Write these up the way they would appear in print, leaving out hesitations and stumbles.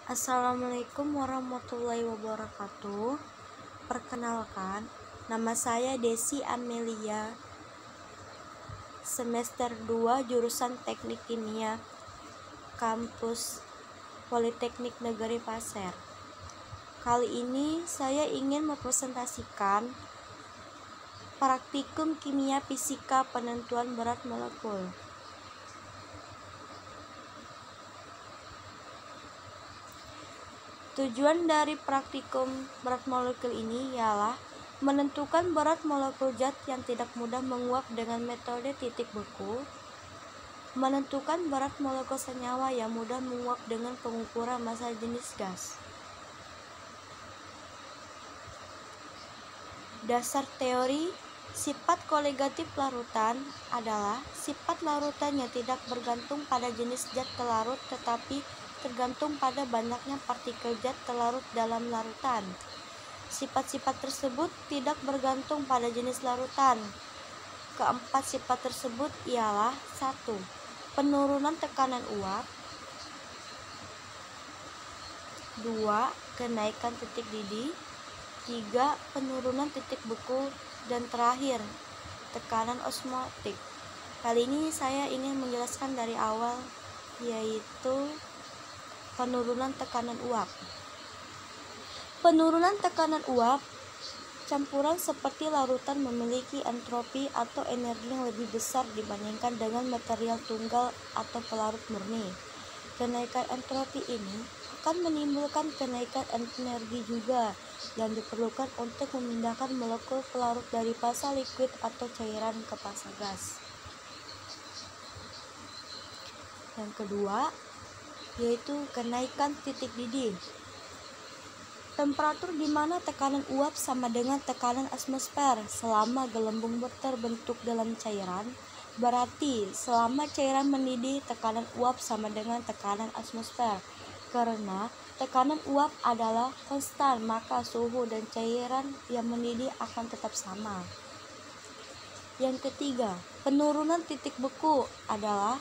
Assalamualaikum warahmatullahi wabarakatuh. Perkenalkan, nama saya Desi Amelia, semester 2 jurusan Teknik Kimia, kampus Politeknik Negeri Pasir. Kali ini saya ingin mempresentasikan praktikum kimia fisika penentuan berat molekul. Tujuan dari praktikum berat molekul ini ialah menentukan berat molekul zat yang tidak mudah menguap dengan metode titik beku, menentukan berat molekul senyawa yang mudah menguap dengan pengukuran massa jenis gas. Dasar teori sifat koligatif larutan adalah sifat larutan yang tidak bergantung pada jenis zat telarut tetapi tergantung pada banyaknya partikel zat telarut dalam larutan. Sifat-sifat tersebut tidak bergantung pada jenis larutan. Keempat sifat tersebut ialah 1. Penurunan tekanan uap, 2. Kenaikan titik didih, 3. Penurunan titik beku, dan terakhir tekanan osmotik. Kali ini saya ingin menjelaskan dari awal, yaitu penurunan tekanan uap. Penurunan tekanan uap, campuran seperti larutan memiliki entropi atau energi yang lebih besar dibandingkan dengan material tunggal atau pelarut murni. Kenaikan entropi ini akan menimbulkan kenaikan energi juga yang diperlukan untuk memindahkan molekul pelarut dari fasa liquid atau cairan ke fasa gas. Yang kedua, yaitu kenaikan titik didih. Temperatur di mana tekanan uap sama dengan tekanan atmosfer selama gelembung terbentuk dalam cairan, berarti selama cairan mendidih tekanan uap sama dengan tekanan atmosfer. Karena tekanan uap adalah konstan, maka suhu dan cairan yang mendidih akan tetap sama. Yang ketiga, penurunan titik beku adalah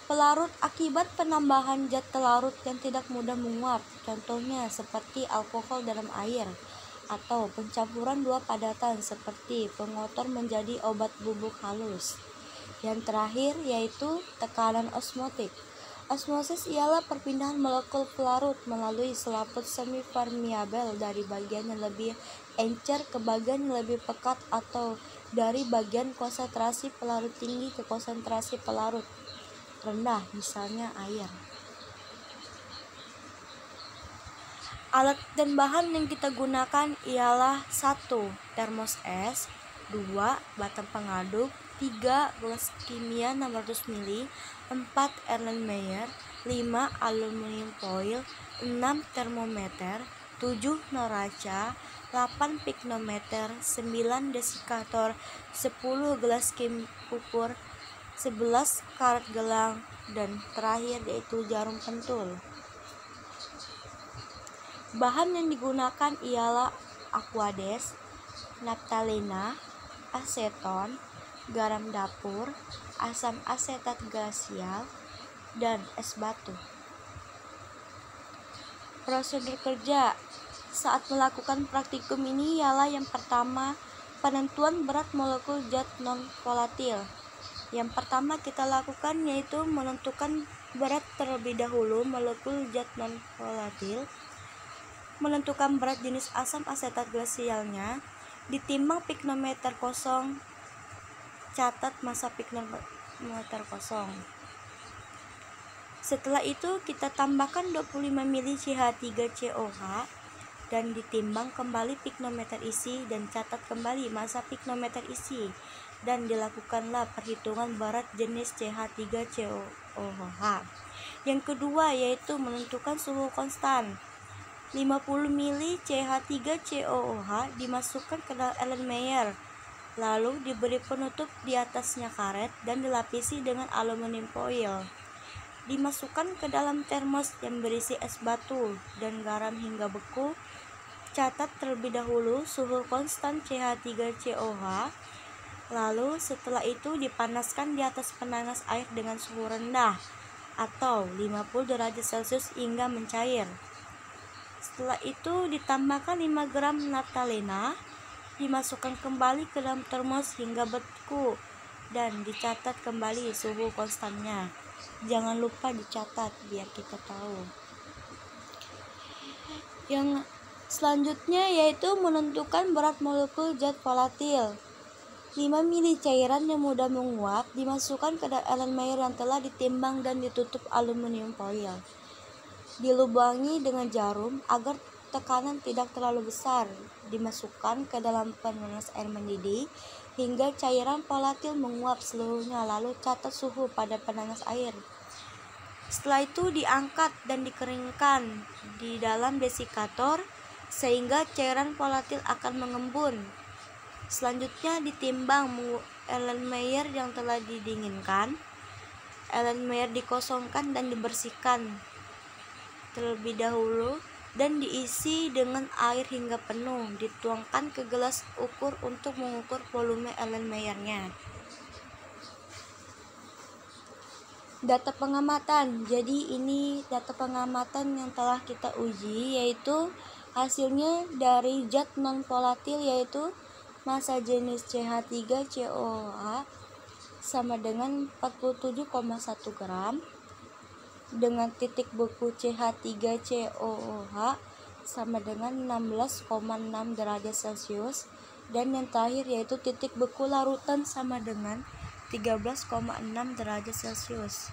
pelarut akibat penambahan zat telarut yang tidak mudah menguap, contohnya seperti alkohol dalam air, atau pencampuran dua padatan seperti pengotor menjadi obat bubuk halus. Yang terakhir yaitu tekanan osmotik. Osmosis ialah perpindahan molekul pelarut melalui selaput semi-permeabel dari bagian yang lebih encer ke bagian yang lebih pekat atau dari bagian konsentrasi pelarut tinggi ke konsentrasi pelarut rendah, misalnya air. Alat dan bahan yang kita gunakan ialah 1. Termos es, 2. Batang pengaduk, 3. Gelas kimia 600 ml, 4. Erlenmeyer, 5. Aluminium foil, 6. Termometer, 7. Neraca, 8. Piknometer, 9. Desikator, 10. Gelas kim ukur, 11. Karet gelang, dan terakhir yaitu jarum pentul. Bahan yang digunakan ialah aquades, naptalena, aseton, garam dapur, asam asetat glasial, dan es batu. Prosedur kerja saat melakukan praktikum ini ialah yang pertama, penentuan berat molekul zat non-volatil. Yang pertama kita lakukan yaitu menentukan berat terlebih dahulu molekul zat non-volatil, menentukan berat jenis asam asetat glasialnya, ditimbang piknometer kosong, catat massa piknometer kosong. Setelah itu kita tambahkan 25 ml CH3COH dan ditimbang kembali piknometer isi dan catat kembali massa piknometer isi. Dan dilakukanlah perhitungan berat jenis CH3COOH. Yang kedua yaitu menentukan suhu konstan. 50 ml CH3COOH dimasukkan ke dalam Erlenmeyer, lalu diberi penutup di atasnya karet dan dilapisi dengan aluminium foil. Dimasukkan ke dalam termos yang berisi es batu dan garam hingga beku. Catat terlebih dahulu suhu konstan CH3COH. Lalu setelah itu dipanaskan di atas penanas air dengan suhu rendah. atau 50 derajat Celcius hingga mencair. Setelah itu ditambahkan 5 gram naftalena, dimasukkan kembali ke dalam termos hingga beku dan dicatat kembali suhu konstannya. Jangan lupa dicatat biar kita tahu. Yang selanjutnya yaitu menentukan berat molekul zat volatil. 5 mili cairan yang mudah menguap dimasukkan ke dalam Erlenmeyer yang telah ditimbang dan ditutup aluminium foil. Dilubangi dengan jarum agar tekanan tidak terlalu besar. Dimasukkan ke dalam pemanas air mendidih hingga cairan volatil menguap seluruhnya, lalu catat suhu pada pemanas air. Setelah itu diangkat dan dikeringkan di dalam desikator sehingga cairan volatil akan mengembun. Selanjutnya ditimbang Erlenmeyer yang telah didinginkan. Erlenmeyer dikosongkan dan dibersihkan terlebih dahulu dan diisi dengan air hingga penuh. Dituangkan ke gelas ukur untuk mengukur volume Erlenmeyernya. Data pengamatan. Jadi ini data pengamatan yang telah kita uji, yaitu hasilnya dari zat non volatil yaitu massa jenis CH3COOH sama dengan 47,1 gram dengan titik beku CH3COOH sama dengan 16,6 derajat Celcius, dan yang terakhir yaitu titik beku larutan sama dengan 13,6 derajat Celcius.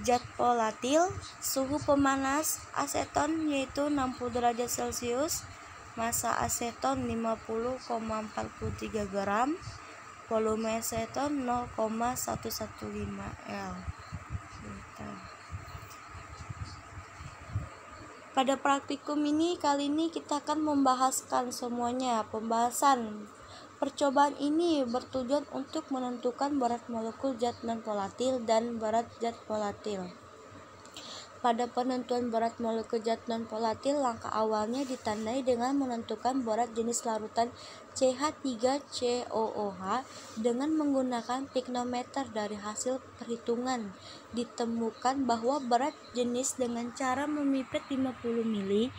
Zat volatil, suhu pemanas aseton yaitu 60 derajat Celcius, massa aseton 50,43 gram, volume aseton 0,115 L. Pada praktikum ini kali ini kita akan membahaskan semuanya. Pembahasan percobaan ini bertujuan untuk menentukan berat molekul zat non volatil dan berat zat volatil. Pada penentuan berat molekul zat non volatil, langkah awalnya ditandai dengan menentukan berat jenis larutan CH3COOH dengan menggunakan piknometer. Dari hasil perhitungan ditemukan bahwa berat jenis dengan cara memipet 50 mili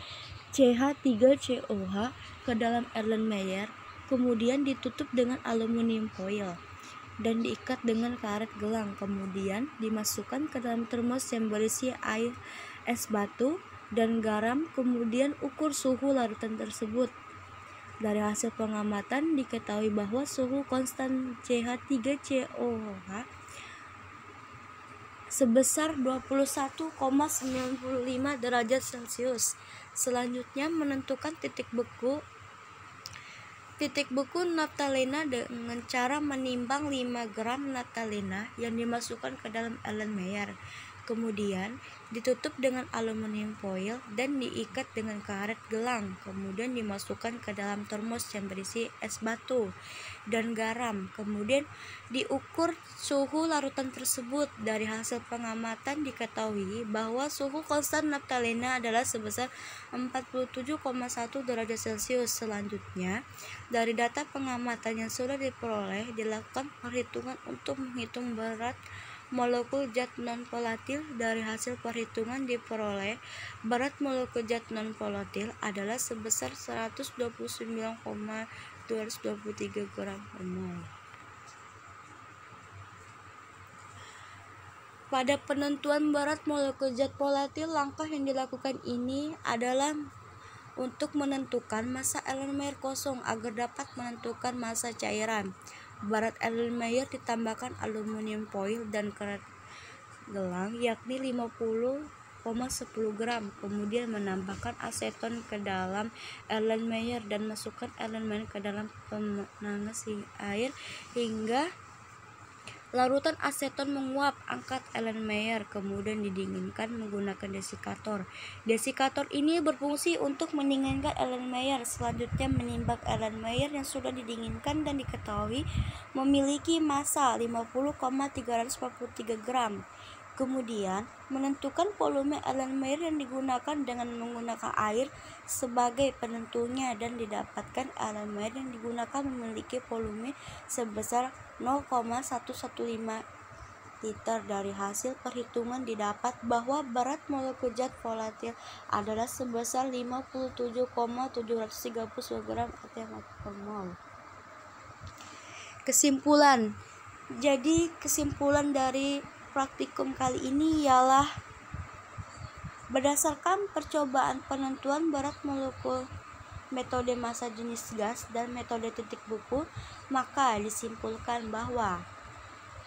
CH3COOH ke dalam Erlenmeyer, kemudian ditutup dengan aluminium foil dan diikat dengan karet gelang, kemudian dimasukkan ke dalam termos yang berisi air, es batu, dan garam, kemudian ukur suhu larutan tersebut. Dari hasil pengamatan diketahui bahwa suhu konstan CH3COOH sebesar 21,95 derajat Celcius. Selanjutnya menentukan titik beku naftalena dengan cara menimbang 5 gram naftalena yang dimasukkan ke dalam Erlenmeyer. Kemudian ditutup dengan aluminium foil dan diikat dengan karet gelang. Kemudian dimasukkan ke dalam termos yang berisi es batu dan garam. Kemudian diukur suhu larutan tersebut. Dari hasil pengamatan diketahui bahwa suhu konstan naftalena adalah sebesar 47,1 derajat Celcius. Selanjutnya, dari data pengamatan yang sudah diperoleh, dilakukan perhitungan untuk menghitung berat molekul zat non volatil. Dari hasil perhitungan diperoleh berat molekul zat non volatil adalah sebesar 129,223 gram per mol. Pada penentuan berat molekul zat volatil, langkah yang dilakukan ini adalah untuk menentukan massa Erlenmeyer kosong agar dapat menentukan massa cairan. Berat Erlenmeyer ditambahkan aluminium foil dan karet gelang yakni 50,10 gram, kemudian menambahkan aseton ke dalam Erlenmeyer dan masukkan Erlenmeyer ke dalam pemanas air hingga larutan aseton menguap. Angkat Erlenmeyer, kemudian didinginkan menggunakan desikator. Desikator ini berfungsi untuk mendinginkan Erlenmeyer. Selanjutnya menimbang Erlenmeyer yang sudah didinginkan dan diketahui memiliki massa 50,343 gram. Kemudian menentukan volume Erlenmeyer yang digunakan dengan menggunakan air sebagai penentunya, dan didapatkan Erlenmeyer yang digunakan memiliki volume sebesar 0,115 liter. Dari hasil perhitungan didapat bahwa berat molekul zat volatil adalah sebesar 57,739 gram atm per mol. Kesimpulan. Jadi kesimpulan dari praktikum kali ini ialah berdasarkan percobaan penentuan berat molekul, metode massa jenis gas, dan metode titik buku, maka disimpulkan bahwa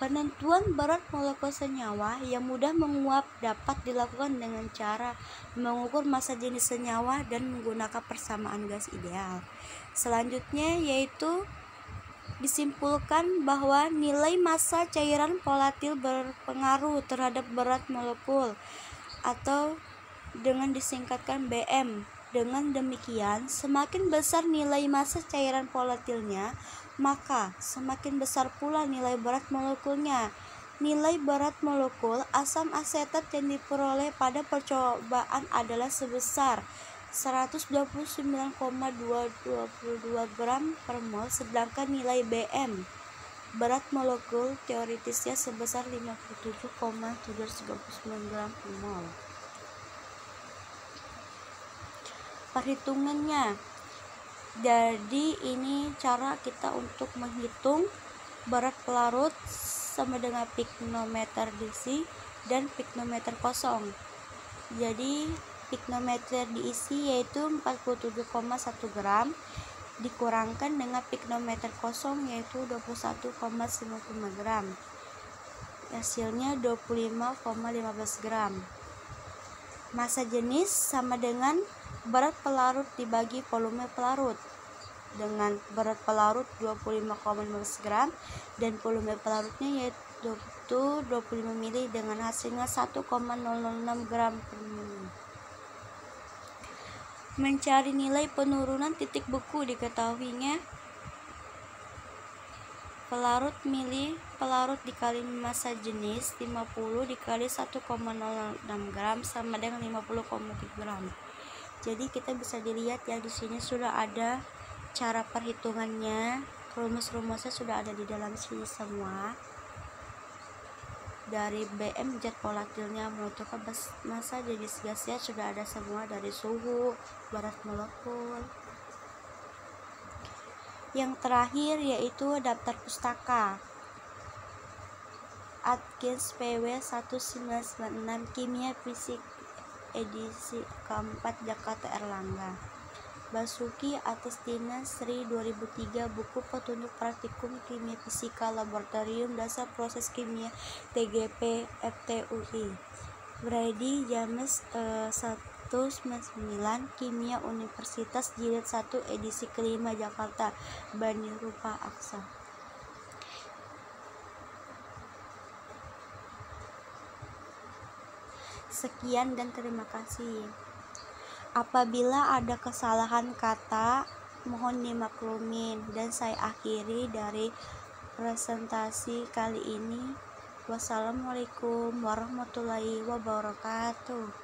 penentuan berat molekul senyawa yang mudah menguap dapat dilakukan dengan cara mengukur massa jenis senyawa dan menggunakan persamaan gas ideal. Selanjutnya yaitu disimpulkan bahwa nilai massa cairan volatil berpengaruh terhadap berat molekul atau dengan disingkatkan BM. Dengan demikian, semakin besar nilai massa cairan volatilnya, maka semakin besar pula nilai berat molekulnya. Nilai berat molekul asam asetat yang diperoleh pada percobaan adalah sebesar 129,222 gram per mol, sedangkan nilai BM berat molekul teoritisnya sebesar 57,739 gram per mol. Perhitungannya, jadi ini cara kita untuk menghitung berat pelarut sama dengan piknometer diisi dan piknometer kosong. Jadi piknometer diisi yaitu 47,1 gram dikurangkan dengan piknometer kosong yaitu 21,55 gram, hasilnya 25,15 gram. Massa jenis sama dengan berat pelarut dibagi volume pelarut, dengan berat pelarut 25,15 gram dan volume pelarutnya yaitu 25 ml dengan hasilnya 1,006 gram per ml. Mencari nilai penurunan titik beku diketahuinya pelarut mili pelarut dikali massa jenis 50 dikali 1,06 gram sama dengan 50,3 gram. Jadi kita bisa dilihat ya, di sini sudah ada cara perhitungannya, rumus-rumusnya sudah ada di dalam sini semua. Dari BM zat volatilnya, menentukan massa jenis gasnya sudah ada semua, dari suhu, berat molekul. Yang terakhir yaitu daftar pustaka. Atkins PW 1996 Kimia Fisik edisi keempat Jakarta Erlangga. Basuki Agustina Sri 2003 buku petunjuk praktikum kimia fisika laboratorium dasar proses kimia TGP FTUI. Brady James 199 Kimia Universitas Jilid 1 edisi kelima Jakarta Bani Rupa Aksa. Sekian dan terima kasih. Apabila ada kesalahan kata, mohon dimaklumin, dan saya akhiri dari presentasi kali ini. Wassalamualaikum warahmatullahi wabarakatuh.